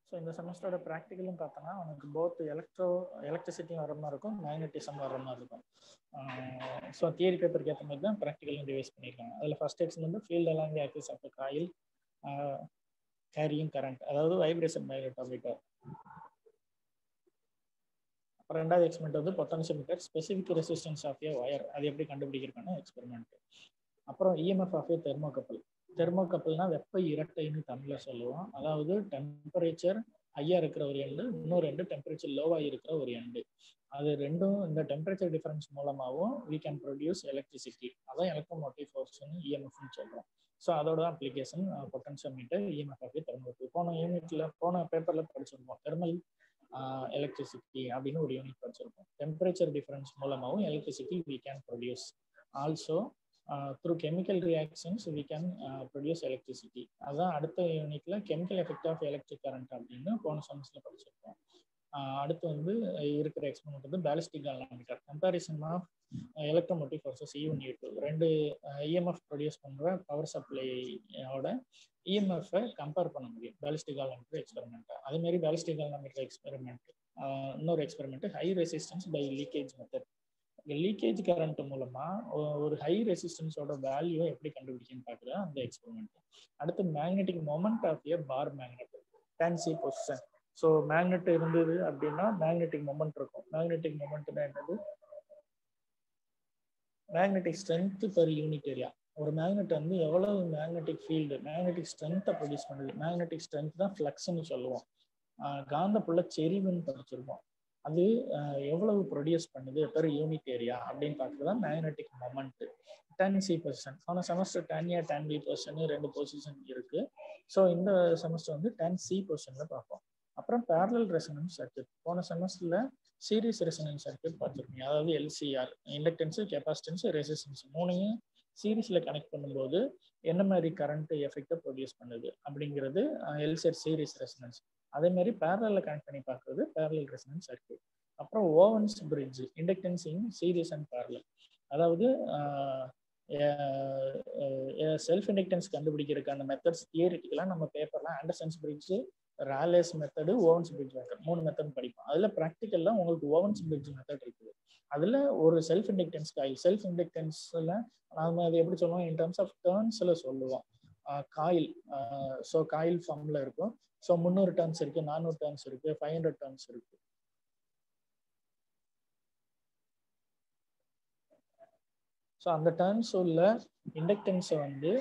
So இந்த செமஸ்டரோட ப்ராக்டிக்கலும் பார்த்தோன்னா உனக்கு போத் எலக்ட்ரிசிட்டியும் வர மாதிரி இருக்கும், மேக்னட்டிசம் வர மாதிரி இருக்கும். ஸோ தியரி பேப்பருக்கு ஏற்ற மாதிரி தான் ப்ராக்டிக்கலும் டிவைஸ் பண்ணியிருக்காங்க. அதில் ஃபர்ஸ்ட் எக்ஸன் வந்து field along the axis of the coil carrying current, அதாவது வைப்ரேஷன் மேக்னட்டோமீட்டர். அப்புறம் ரெண்டாவது எக்ஸ்பெரிமெண்ட் வந்து potentiometer, specific resistance of a wire, அது எப்படி கண்டுபிடிக்கிறதுக்கான எக்ஸ்பெரிமெண்ட். அப்புறம் இஎம்எஃப் ஆஃப் ஏ தெர்மோகப்பிள். தெர்மோகப்பிள்னா வெப்ப இரட்டைன்னு தமிழில் சொல்லுவோம். அதாவது டெம்பரேச்சர் ஹையாக இருக்கிற ஒரு எண்டு, இன்னொரு எண்டு டெம்பரேச்சர் லோவாக இருக்கிற ஒரு எண்டு. அது ரெண்டும் இந்த டெம்பரேச்சர் டிஃபரன்ஸ் மூலமாகவும் we can produce electricity. அதான் எலக்ட்ரோமோட்டிவ் ஃபோர்ஸ்னு இஎம்எஃப்னு சொல்கிறோம். ஸோ அதோட application potentiometer, EMF of a thermocouple. போன பேப்பரில் படிச்சிருப்போம், தெர்மல் எலக்ட்ரிசிட்டி அப்படின்னு ஒரு யூனிட் படிச்சிருப்போம். டெம்பரேச்சர் டிஃபரன்ஸ் மூலமாகவும் electricity we can produce. Also through chemical reactions we can produce electricity. அதான் அடுத்த யூனிட்ல chemical effect of electric current அப்படின்னு போன செமஸ்டர்ல படிச்சிருக்கோம். அடுத்து வந்து இருக்கிற எக்ஸ்பெரிமெண்ட் வந்து ballistic galvanometer, comparison of electromotive forces E1 E2. ரெண்டு இஎம்எஃப் ப்ரொடியூஸ் பண்ணுற பவர் சப்ளையோட இஎம்எஃப்பை கம்பேர் பண்ண முடியும் பேலிஸ்டிக் கால்வனோமீட்டர் எக்ஸ்பெரிமெண்ட். அதேமாதிரி பேலிஸ்டிக் கால்வனோமீட்டர் எக்ஸ்பெரிமெண்ட் இன்னொரு experiment high resistance by leakage method. Leakage current மூலமா ஒரு ஹை ரெசிஸ்டன்ஸோட வேல்யூ எப்படி கண்டுபிடிக்குன்னு பார்க்குறது அந்த எக்ஸ்பெரிமெண்ட். அடுத்து magnetic moment of a bar magnet, tan C position. So magnet இருந்தது அப்படின்னா மேக்னெட்டிக் மொமெண்ட் இருக்கும். மேக்னெட்டிக் மொமெண்ட்னா என்னது? Magnetic strength per unit area. ஒரு மேக்னெட் வந்து எவ்வளவு மேக்னெட்டிக் ஃபீல்டு, மேக்னெட்டிக் ஸ்ட்ரென்த்தை ப்ரொடியூஸ் பண்ணுது. மேக்னெட்டிக் ஸ்ட்ரென்த் தான் ஃப்ளக்ஸ்ன்னு சொல்லுவோம். காந்தப்புள்ள செறிவுன்னு படிச்சிருப்போம். அது எவ்வளவு ப்ரொடியூஸ் பண்ணுது பெர் யூனிட் ஏரியா அப்படின்னு பார்க்குறது தான் magnetic moment. tan C position. போன semester tan A tan B position ரெண்டு பொசிஷன் இருக்கு. ஸோ இந்த செமஸ்டர் வந்து tan C பொசிஷன்ல பார்ப்போம். அப்புறம் பேரலல் ரெசனன்ஸ் சர்க்யூட். போன செமஸ்டர்ல சீரிஸ் ரெசனன்ஸ் சர்க்யூட் பார்த்துருக்கீங்க. அதாவது எல்சிஆர், இண்டக்டன்ஸ், கெப்பாசிட்டன்ஸ், ரெசிஸ்டன்ஸ் மூணையும் சீரீஸ்ல கனெக்ட் பண்ணும்போது என்ன மாதிரி கரண்ட் எஃபெக்டை ப்ரொடியூஸ் பண்ணுது அப்படிங்கிறது எல்சிஆர் சீரிஸ் ரெசனன்ஸ். அதே மாதிரி பேரலல்ல கனெக்ட் பண்ணி பார்க்கறது பேரலல் ரெசனன்ஸ் சர்க்யூட். அப்புறம் Owen's bridge, inductance in series and parallel. அதாவது செல்ஃப் இண்டக்டன்ஸ் கண்டுபிடிக்கிறதுக்கான மெத்தட்ஸ் தியரிட்டிக்கெல்லாம் நம்ம பேப்பர்லாம் Anderson's bridge, Rayleigh's method, Owen's bridge method 3 method படிப்போம். அதில் ப்ராக்டிக்கல்லாம் உங்களுக்கு ஓவன்ஸ் பிரிட்ஜ் மெத்தட் இருக்குது. அதில் ஒரு செல்ஃப் இண்டக்டன்ஸ் காயில், செல்ஃப் இண்டக்டன்ஸில் நாம அது எப்படி சொல்லுவோம், இன் டர்ம்ஸ் ஆஃப் டர்ன்ஸில் சொல்லுவோம். காயில், ஸோ காயில் ஃபார்மில் இருக்கும். ஸோ 300 டர்ன்ஸ் இருக்கு, 400 டர்ன்ஸ் இருக்கு, 500 டர்ன்ஸ் இருக்கு. ஸோ அந்த டர்ன்ஸ் உள்ள இண்டக்டன்ஸை வந்து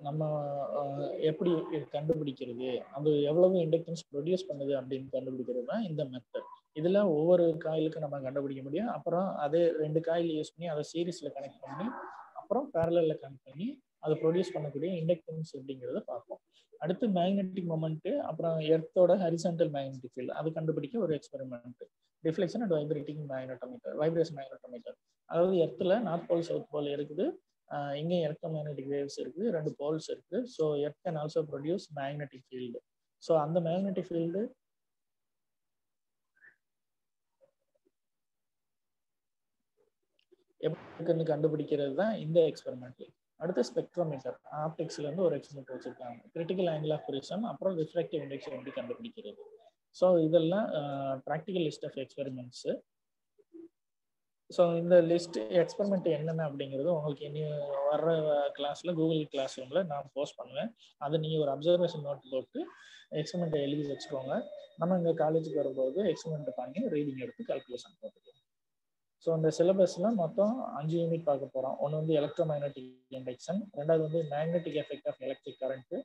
நம்ம எப்படி கண்டுபிடிக்கிறது, அது எவ்வளவு இண்டக்டன்ஸ் ப்ரொடியூஸ் பண்ணுது அப்படின்னு கண்டுபிடிக்கிறது தான் இந்த மெத்தட். இதில் ஒவ்வொரு காயிலுக்கும் நம்ம கண்டுபிடிக்க முடியும். அப்புறம் அதே 2 காயில் யூஸ் பண்ணி அதை சீரீஸில் கனெக்ட் பண்ணி அப்புறம் பேரலல்ல கனெக்ட் பண்ணி அதை ப்ரொடியூஸ் பண்ணக்கூடிய இண்டக்டன்ஸ் எப்படிங்கிறத பார்ப்போம். அடுத்து மேக்னெட்டிக் மொமெண்ட், அப்புறம் எர்த்தோட ஹரிசான்டல் மேக்னெட்டிக் ஃபீல்டு அது கண்டுபிடிக்க ஒரு experiment. Deflection and vibrating magnetometer, vibration magnetometer. அதாவது எர்த்தில் நார்த் போல் சவுத் போல் இருக்குது, இங்கே எலக்ட்ரோமேக்னெட்டிக் வேவ்ஸ் இருக்குது, 2 போல்ஸ் இருக்குது. So earth can also produce magnetic field. So அந்த மேக்னெட்டிக் ஃபீல்டு எப்படி கண்டுபிடிக்கிறது தான் இந்த எக்ஸ்பெரிமெண்ட். அடுத்து ஸ்பெக்ட்ரோமீட்டர், ஆப்டிக்ஸ்ல இருந்து ஒரு எக்ஸ்பெரிமெண்ட் வச்சிருக்காங்க. கிரிட்டிக்கல் ஆங்கிள் ஆஃப் ப்ரிசம், அப்புறம் ரிஃப்ராக்டிவ் இண்டெக்ஸ் எப்படி கண்டுபிடிக்கிறது. ஸோ இதெல்லாம் ப்ராக்டிக்கல் லிஸ்ட் ஆஃப் எக்ஸ்பெரிமெண்ட்ஸு. ஸோ இந்த லிஸ்ட் எக்ஸ்பெரிமெண்ட் என்னென்ன அப்படிங்கிறது உங்களுக்கு இனி வர்ற கிளாஸில் கூகுள் கிளாஸ் ரூமில் நான் போஸ்ட் பண்ணுவேன். அதை நீங்கள் ஒரு அப்சர்வேஷன் நோட் போட்டு எக்ஸ்பெரிமெண்ட்டை எழுதி வச்சுக்கோங்க. நம்ம இங்கே காலேஜுக்கு வரும்போது எக்ஸ்பெரிமெண்ட் பண்ணி ரீடிங் எடுத்து கால்குலேஷன் போட்டுக்கலாம். ஸோ அந்த சிலபஸில் மொத்தம் 5 யூனிட் பார்க்க போகிறோம். ஒன்று வந்து எலக்ட்ரோமேக்னெட்டிக் இண்டக்ஷன், ரெண்டாவது வந்து magnetic effect of electric current,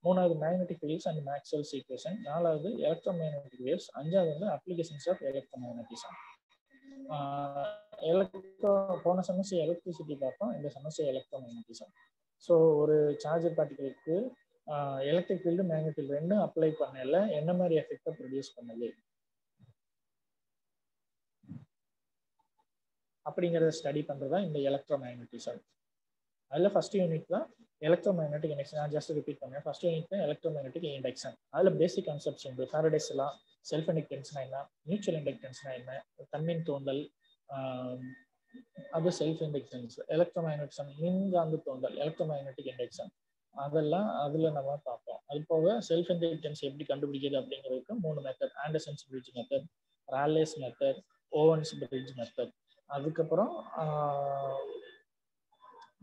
மூணாவது magnetic fields and Maxwell's equation, நாலாவது எலக்ட்ரோமேக்னெட்டிக் வேவ்ஸ், அஞ்சாவது வந்து அப்ளிகேஷன்ஸ் ஆஃப் எலக்ட்ரோமேக்னட்டிசம். போன செமஸ்டர் எலக்ட்ரிசிட்டி பார்த்தோம், இந்த செமஸ்டர் எலக்ட்ரோமேக்னட்டிசம். ஸோ ஒரு சார்ஜர் பார்ட்டிகளுக்கு எலக்ட்ரிக் ஃபீல்டு மேக்னெட்டிக் ஃபீல்டு ரெண்டும் அப்ளை பண்ணல என்ன மாதிரி எஃபெக்டை ப்ரொடியூஸ் பண்ணுது அப்படிங்கிறத ஸ்டடி பண்ணுறது தான் இந்த எலக்ட்ரோமேக்னட்டிசம். அதில் ஃபர்ஸ்ட் யூனிட் தான் எலக்ட்ரோமேக்னெட்டிக் இண்டக்ஷன். நான் ஜஸ்ட் ரிப்பீட் பண்ணேன். ஃபர்ஸ்ட் யூனிட் தான் எலக்ட்ரோமேக்னெட்டிக் இண்டக்ஷன். அதில் பேசிக் கான்செப்ட்ஸ் உண்டு. ஃபாரடேஸ் லா, செல்ஃப் இண்டக்டன்ஸ்னா என்ன, மியூச்சுவல் இண்டக்டன்ஸ்னா என்ன, தன்மின் தூண்டல், அது செல்ஃப் இண்டக்டன்ஸ், எலக்ட்ரோமேக்னட்டிசம் மின்காந்த தூண்டல், எலக்ட்ரோமேக்னெட்டிக் இண்டக்ஷன், அதெல்லாம் அதில் நம்ம பார்ப்போம். அது போக செல்ஃப் இண்டக்டன்ஸ் எப்படி கண்டுபிடிக்கிறது அப்படிங்கிறதுக்கு 3 method: Anderson's bridge method, Rayleigh's method, Owen's bridge method. அதுக்கப்புறம்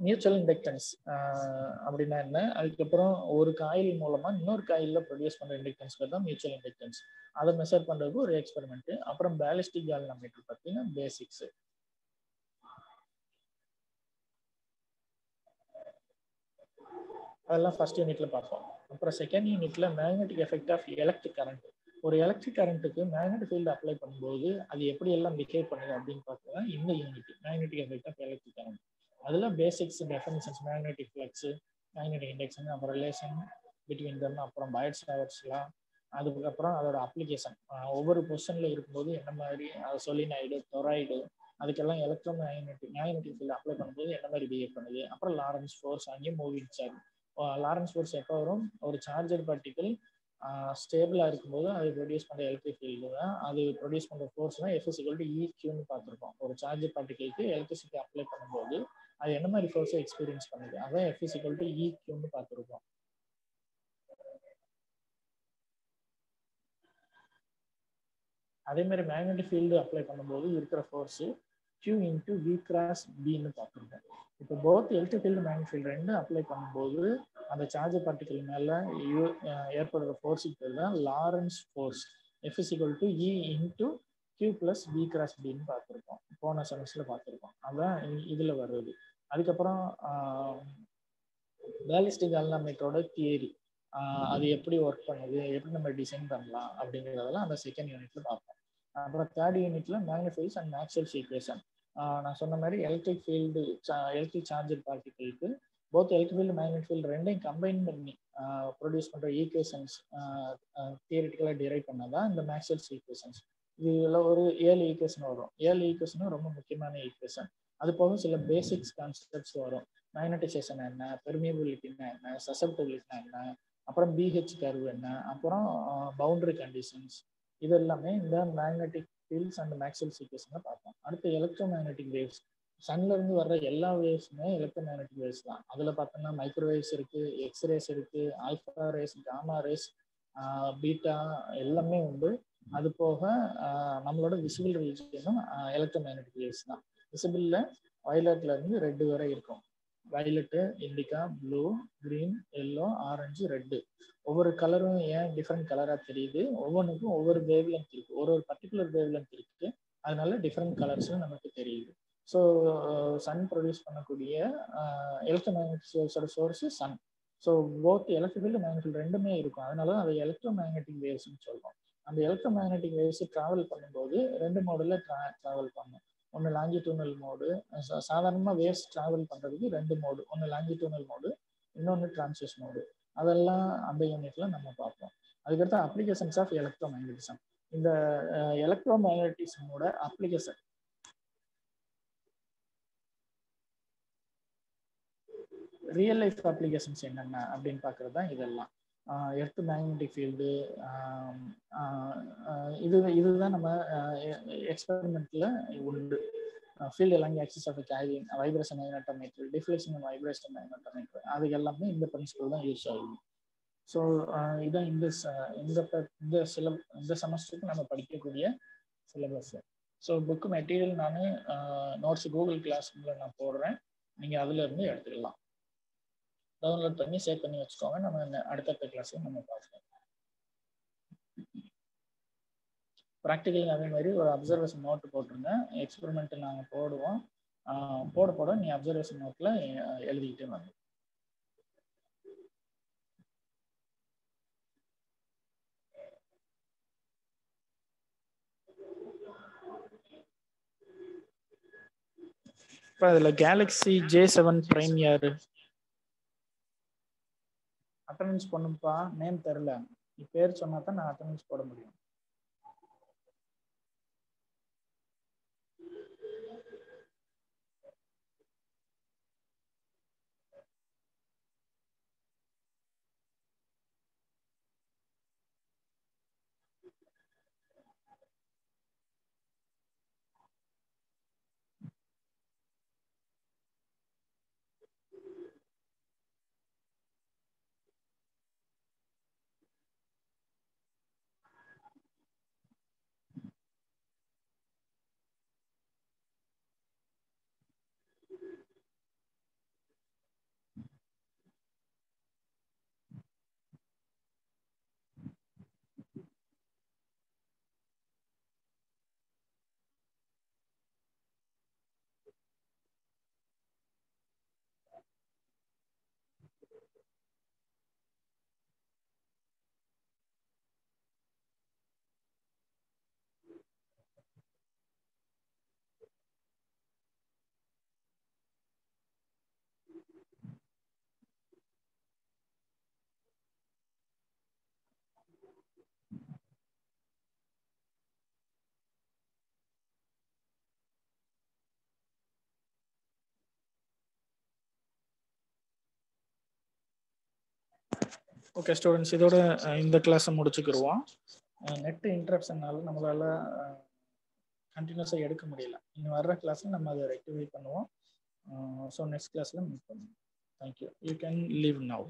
மியூச்சுவல் இண்டக்டன்ஸ் அப்படின்னா என்ன, அதுக்கப்புறம் ஒரு காயில் மூலமா இன்னொரு காயிலில் ப்ரொடியூஸ் பண்ணுற இண்டக்டன்ஸ் தான் மியூச்சுவல் இண்டக்டன்ஸ். அதை மெஷர் பண்ணுறதுக்கு ஒரு எக்ஸ்பெரிமெண்ட். அப்புறம் பேலிஸ்டிக் கால்வனோமீட்டர் பற்றின பேசிக்ஸ், அதெல்லாம் ஃபர்ஸ்ட் யூனிட்ல பார்ப்போம். அப்புறம் செகண்ட் யூனிட்ல magnetic effect of electric current. ஒரு எலக்ட்ரிக் கரண்ட்டுக்கு மேக்னெட்டிக் ஃபீல்டு அப்ளை பண்ணும்போது அது எப்படி எல்லாம் பிஹேவ் பண்ணுது அப்படின்னு பார்த்தா இந்த unit magnetic effect of electric current. அதில் basics, definitions, magnetic flux, magnetic induction, அப்புறம் ரிலேஷன் பிட்வீன் தம், அப்புறம் பயோட்-சாவர்ட்ஸ்லாம், அதுக்கப்புறம் அதோட அப்ளிகேஷன் ஒவ்வொரு பொசிஷன்ல இருக்கும்போது என்ன மாதிரி, சொலினாய்டு, டொராய்டு, அதுக்கெல்லாம் மேக்னெட்டிக் ஃபீல்டு அப்ளை பண்ணும்போது என்ன மாதிரி பிஹேவ் பண்ணுது. அப்புறம் லாரன்ஸ் ஃபோர்ஸ், அங்கேயும் மூவிங் சார்ஜ். லாரன்ஸ் ஃபோர்ஸ் எப்போ வரும், ஒரு சார்ஜர் பார்ட்டிகல் ஸ்டேபிளாக இருக்கும்போது அது ப்ரொடியூஸ் பண்ணுற எலக்ட்ரிக் ஃபீல்டு தான், அது ப்ரொடியூஸ் பண்ணுற ஃபோர்ஸ் தான் F=EQன்னு பார்த்துருக்கோம். ஒரு சார்ஜர் பார்ட்டிகளுக்கு எலக்ட்ரிசிட்டி அப்ளை பண்ணும்போது அது என்ன மாதிரி ஃபோர்ஸை எக்ஸ்பீரியன்ஸ் பண்ணுது, அதான் F=EQன்னு பார்த்துருக்கோம். அதே மாதிரி மேக்னெட்டிக் ஃபீல்டு அப்ளை பண்ணும்போது இருக்கிற ஃபோர்ஸு Q×V×Bன்னு பார்த்துருக்கோம். இப்போ both electric field, magnetic field ரெண்டும் அப்ளை பண்ணும்போது அந்த சார்ஜர் பார்ட்டிகல் மேலே ஏற்படுற ஃபோர்ஸுக்கு பேர் தான் லாரன்ஸ் ஃபோர்ஸ். F=E×Q+V×Bன்னு பார்த்துருக்கோம், போன செமஸ்டரில் பார்த்துருக்கோம். அதான் இதில் வருது. அதுக்கப்புறம் பேலிஸ்டிக் கால்வனோமீட்டரோட தியரி, அது எப்படி ஒர்க் பண்ணுது, எப்படி நம்ம டிசைன் பண்ணலாம் அப்படிங்கிறதெல்லாம் அந்த செகண்ட் யூனிட்ல பார்ப்போம். அப்புறம் தேர்ட் யூனிட்ல மேக்னிஃபைஸ் அண்ட் மேக்ஸ்வெல்ஸ் ஈக்குவேஷன். நான் சொன்ன மாதிரி எலக்ட்ரிக் ஃபீல்டு, எலக்ட்ரிக் சார்ஜர் பார்ட்டிகளுக்கு both electric field, magnetic field ரெண்டையும் கம்பைன் பண்ணி ப்ரொடியூஸ் பண்ணுற ஈக்குவேஷன்ஸ் தியரிட்டிக்கலாக டிரைவ் பண்ணதான் இந்த மேக்ஸ்வெல்ஸ் ஈக்குவேஷன்ஸ். இதில் ஒரு 7 ஈக்குவேஷன் வரும். 7 ஈக்குவேஷனும் ரொம்ப முக்கியமான ஈக்குவேஷன். அது போக சில பேசிக்ஸ் கான்செப்ட்ஸ் வரும். மேக்னடைசேஷன் என்ன, பெர்மியபிலிட்டினா என்ன, சசப்டபிலிட்டினா என்ன, அப்புறம் பிஹெச் கர்வ் என்ன, அப்புறம் பவுண்டரி கண்டிஷன்ஸ், இது எல்லாமே இந்த மேக்னெட்டிக் ஃபீல்ட்ஸ் அண்ட் மேக்ஸ்வெல்ஸ் ஈக்குவேஷனை பார்ப்போம். அடுத்து எலக்ட்ரோ மேக்னெட்டிக் வேவ்ஸ். சன்ல இருந்து வர்ற எல்லா வேவ்ஸுமே எலக்ட்ரோ மேக்னெட்டிக் வேவ்ஸ் தான். அதில் பார்த்தோம்னா மைக்ரோவேவ்ஸ் இருக்கு, எக்ஸ்ரேஸ் இருக்கு, alpha rays, gamma rays, beta எல்லாமே உண்டு. அது போக நம்மளோட விசிபிள் ரீஜனும் எலக்ட்ரோ மேக்னெட்டிக் வேவ்ஸ் தான். விசிபிளில் வயலட்ல இருந்து ரெட் வரை இருக்கும். Violet, indigo, blue, green, yellow, orange, red. ஒவ்வொரு கலரும் ஏன் டிஃப்ரெண்ட் கலராக தெரியுது, ஒவ்வொன்றுக்கும் ஒவ்வொரு வேவ் லென்த் இருக்கு, ஒரு பர்டிகுலர் வேவ் லென்த் இருக்கு, அதனால டிஃப்ரெண்ட் கலர்ஸும் நமக்கு தெரியுது. ஸோ சன் ப்ரொடியூஸ் பண்ணக்கூடிய எலக்ட்ரோ மேக்னெட்டிக் வேவ்ஸோட source sun. So both electric field, magnetic field ரெண்டுமே இருக்கும். அதனால தான் அதை எலக்ட்ரோ மேக்னெட்டிக் வேவ்ஸ்ன்னு சொல்றோம். அந்த எலக்ட்ரோ மேக்னெட்டிக் வேவ்ஸ் டிராவல் பண்ணும்போது 2 மோடில் டிராவல் பண்ணும். ஒன்று லாங்கிடியூனல் மோடு. சாதாரணமாக வேவ்ஸ் டிராவல் பண்ணுறதுக்கு 2 மோடு, ஒன்று லாங்கிடியூனல் மோடு, இன்னொன்று டிரான்ஸ்வர்ஸ் மோடு. அதெல்லாம் அந்த யூனிட்ல நம்ம பார்ப்போம். அதுக்கடுத்து அப்ளிகேஷன்ஸ் ஆஃப் எலக்ட்ரோ மேக்னெட்டிசம். இந்த எலக்ட்ரோ மேக்னெட்டிசமோட அப்ளிகேஷன், ரியல் லைஃப் அப்ளிகேஷன்ஸ் என்னென்ன அப்படின்னு பார்க்கறது தான் இதெல்லாம். எர்த் மேக்னெட்டிக் ஃபீல்டு, இதுதான் நம்ம எக்ஸ்பெரிமெண்ட்ல உண்டு. Field along axis of carrying, vibration magnetometer, deflection and vibration magnetometer, அது எல்லாமே இந்த பிரின்சிபல் தான் யூஸ் ஆகுது. ஸோ இதான் இந்த செமஸ்டருக்கு நம்ம படிக்கக்கூடிய சிலபஸ். ஸோ புக் மெட்டீரியல் நான் நோட்ஸ் கூகுள் கிளாஸ்ல நான் போடுறேன், நீங்கள் அதுல இருந்து எடுத்துக்கலாம். டவுன்லோட் பண்ணி சேவ் பண்ணி வச்சுக்கோங்க. நம்ம அடுத்த கிளாஸ்ல நம்ம பார்க்கலாம். ப்ராக்டிக்கல் அதே மாதிரி ஒரு அப்சர்வேஷன் நோட்டு போட்டுருங்க. எக்ஸ்பெரிமெண்ட் நாங்கள் போடுவோம். போட நீ அப்சர்வேஷன் நோட்டில் எழுதிக்கிட்டே வாங்க. இப்போ அதில் கேலக்ஸி J7 பிரைம் யாரு அட்டண்டன்ஸ் பண்ணுப்பா? நேம் தெரில, நீ பேர் சொன்னா தான் நான் அட்டண்டன்ஸ் போட முடியும். ஓகே ஸ்டூடெண்ட்ஸ், இதோட இந்த கிளாஸை முடிச்சுக்கிடுவோம். நெட் இன்டரப்ஷன்னால நம்மளால கண்டினியூஸாக எடுக்க முடியல. இன்னும் வர்ற கிளாஸில் நம்ம அதை ரெக்டிஃபை பண்ணுவோம். ஸோ நெக்ஸ்ட் கிளாஸில் மீட் பண்ணுவோம். Thank you. You can leave now.